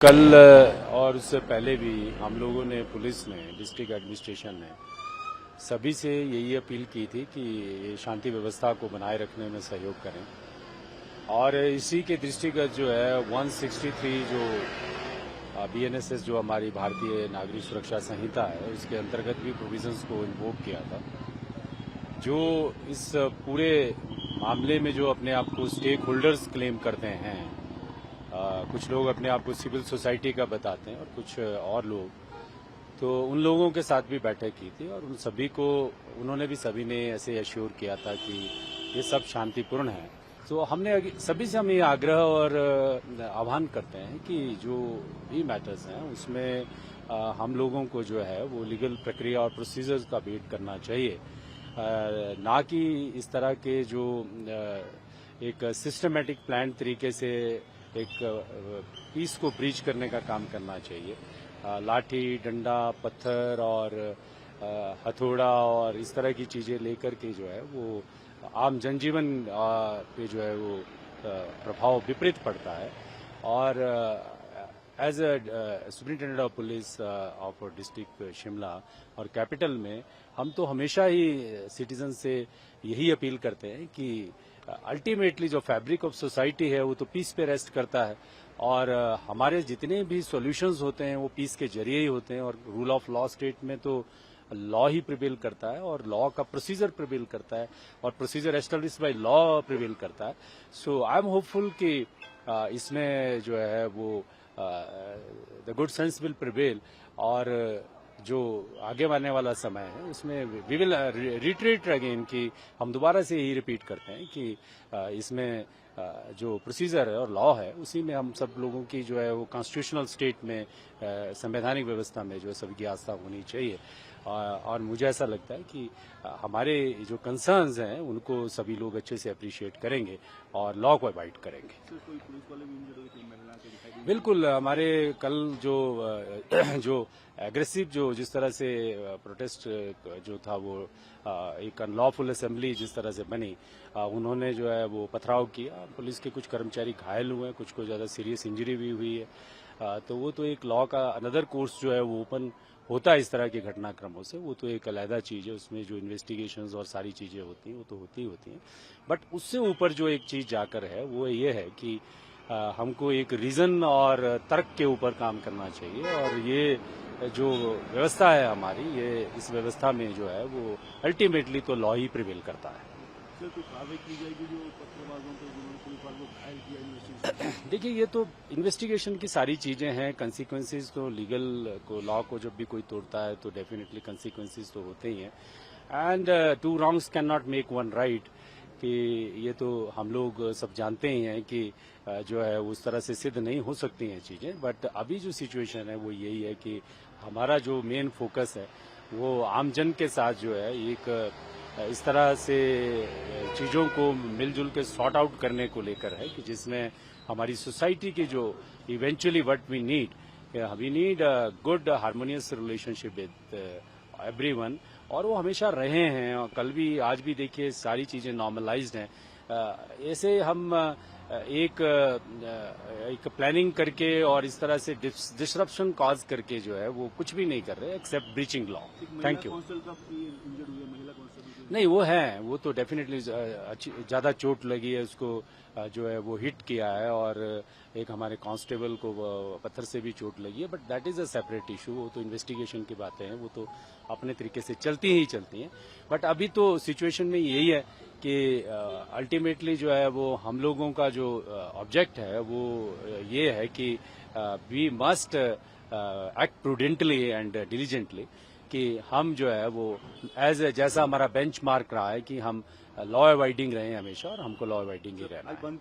कल और उससे पहले भी हम लोगों ने, पुलिस ने, डिस्ट्रिक्ट एडमिनिस्ट्रेशन ने सभी से यही अपील की थी कि ये शांति व्यवस्था को बनाए रखने में सहयोग करें। और इसी के दृष्टिगत जो है 163 जो BNSS जो हमारी भारतीय नागरिक सुरक्षा संहिता है, उसके अंतर्गत भी प्रोविजंस को इन्वोक किया था। जो इस पूरे मामले में जो अपने आप को स्टेक होल्डर्स क्लेम करते हैं, कुछ लोग अपने आप को सिविल सोसाइटी का बताते हैं और कुछ और लोग, तो उन लोगों के साथ भी बैठक की थी और उन सभी को, उन्होंने भी, सभी ने ऐसे एश्योर किया था कि ये सब शांतिपूर्ण है। तो हमने सभी से हम ये आग्रह और आह्वान करते हैं कि जो भी मैटर्स हैं उसमें हम लोगों को जो है वो लीगल प्रक्रिया और प्रोसीजर्स का वेट करना चाहिए, ना कि इस तरह के जो एक सिस्टमेटिक प्लान तरीके से एक पीस को ब्रीच करने का काम करना चाहिए। लाठी, डंडा, पत्थर और हथौड़ा और इस तरह की चीजें लेकर के जो है वो आम जनजीवन पे जो है वो प्रभाव विपरीत पड़ता है। और as a superintendent of police of district Shimla और कैपिटल में, हम तो हमेशा ही सिटीजन से यही अपील करते हैं कि अल्टीमेटली जो फैब्रिक ऑफ सोसाइटी है वो तो पीस पे रेस्ट करता है और हमारे जितने भी सॉल्यूशंस होते हैं वो पीस के जरिए ही होते हैं। और रूल ऑफ लॉ स्टेट में तो लॉ ही प्रिवेल करता है और लॉ का प्रोसीजर प्रिवेल करता है और procedure establish by law prevail करता है। सो आई एम होपफुल कि इसमें जो है वो the good sense will prevail और जो आगे आने वाला समय है उसमें वी विल रिट्रीट अगेन कि हम दोबारा से यही रिपीट करते हैं कि इसमें जो प्रोसीजर है और लॉ है उसी में हम सब लोगों की जो है वो कॉन्स्टिट्यूशनल स्टेट में, संवैधानिक व्यवस्था में जो है सबकी आस्था होनी चाहिए। और मुझे ऐसा लगता है कि हमारे जो कंसर्न्स हैं उनको सभी लोग अच्छे से अप्रिशिएट करेंगे और लॉ को अवॉइड करेंगे। बिल्कुल, हमारे कल जो एग्रेसिव जो जिस तरह से प्रोटेस्ट जो था वो एक अनलॉफुल असेंबली जिस तरह से बनी, उन्होंने जो है वो पथराव किया, पुलिस के कुछ कर्मचारी घायल हुए, कुछ को ज़्यादा सीरियस इंजरी भी हुई है। तो वो तो एक लॉ का अनदर कोर्स जो है वो ओपन होता है इस तरह के घटनाक्रमों से, वो तो एक अलहदा चीज़ है, उसमें जो इन्वेस्टिगेशंस और सारी चीज़ें होती हैं वो तो होती ही होती हैं। बट उससे ऊपर जो एक चीज़ जाकर है वो ये है कि हमको एक रीज़न और तर्क के ऊपर काम करना चाहिए और ये जो व्यवस्था है हमारी, ये इस व्यवस्था में जो है वो अल्टीमेटली तो लॉ ही प्रिवेल करता है। देखिए, ये तो इन्वेस्टिगेशन की सारी चीजें हैं, कंसिक्वेंसेस तो लीगल को, लॉ को जब भी कोई तोड़ता है तो डेफिनेटली कंसिक्वेंसेस तो होते ही हैं and two wrongs can not make one right, कि ये तो हम लोग सब जानते ही हैं कि जो है उस तरह से सिद्ध नहीं हो सकती हैं चीजें। बट अभी जो सिचुएशन है वो यही है कि हमारा जो मेन फोकस है वो आमजन के साथ जो है एक इस तरह से चीज़ों को मिलजुल के सॉर्ट आउट करने को लेकर है कि जिसमें हमारी सोसाइटी की जो eventually what we need a good harmonious relationship with everyone, और वो हमेशा रहे हैं और कल भी आज भी देखिए सारी चीज़ें नॉर्मलाइज्ड हैं। ऐसे हम एक प्लानिंग करके और इस तरह से डिसरप्शन कॉज करके जो है वो कुछ भी नहीं कर रहे except breaching law. Thank you. नहीं, वो है, वो तो डेफिनेटली ज्यादा चोट लगी है उसको, जो है वो हिट किया है और एक हमारे कांस्टेबल को पत्थर से भी चोट लगी है। But that is a separate issue, वो तो इन्वेस्टिगेशन की बातें हैं, वो तो अपने तरीके से चलती हैं। बट अभी तो सिचुएशन में यही है कि अल्टीमेटली जो है वो हम लोगों का जो ऑब्जेक्ट है वो ये है कि we must act prudently and diligently, कि हम जो है वो जैसा हमारा बेंचमार्क रहा है कि हम लॉ अवॉइडिंग रहे हैं हमेशा और हमको लॉ अवॉइडिंग ही रहना है।